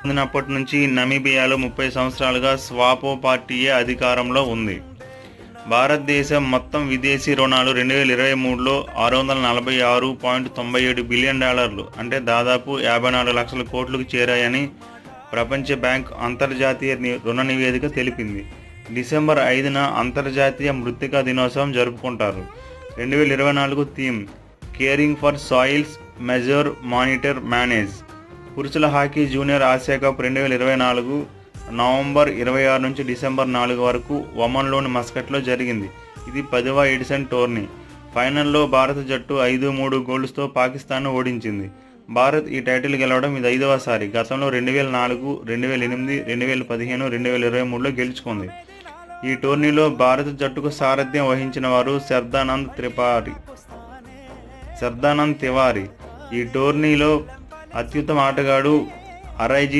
పొందినప్పటి నుంచి నమీబియాలో 30 సంవత్సరాలుగా స్వాపో పార్టీయే అధికారంలో ఉంది. భారతదేశం మొత్తం విదేశీ రుణాలు 2023లో $646.97 బిలియన్ అంటే దాదాపు 54 లక్షల కోట్లకు చేరాయని ప్రపంచ బ్యాంక్ అంతర్జాతీయ రుణ నివేదిక తెలిపింది. డిసెంబర్ 5న అంతర్జాతీయ మృత్తికా దినోత్సవం జరుపుకుంటారు. 2024 theme caring for soils, measure, monitor, manage. పురుషుల hockey junior Asia cup 2024 November 26 నుంచి డిసెంబర్ 4 వరకు ఒమన్లోని మస్కట్లో జరిగింది. ఇది 10వ ఎడిషన్ టోర్నీ. ఫైనల్లో భారత జట్టు 5-3 గోల్స్తో పాకిస్తాన్ను ఓడించింది. భారత్ ఈ టైటిల్ గెలవడం ఇది 5వసారి. గతంలో 2004, 2008, 2015, 2023లో గెలుచుకుంది. ఈ టోర్నీలో భారత జట్టుకు సారథ్యం వహించిన వారు సర్దానంద్ తివారీ. ఈ టోర్నీలో అత్యుత్తమ ఆటగాడు అరైజీ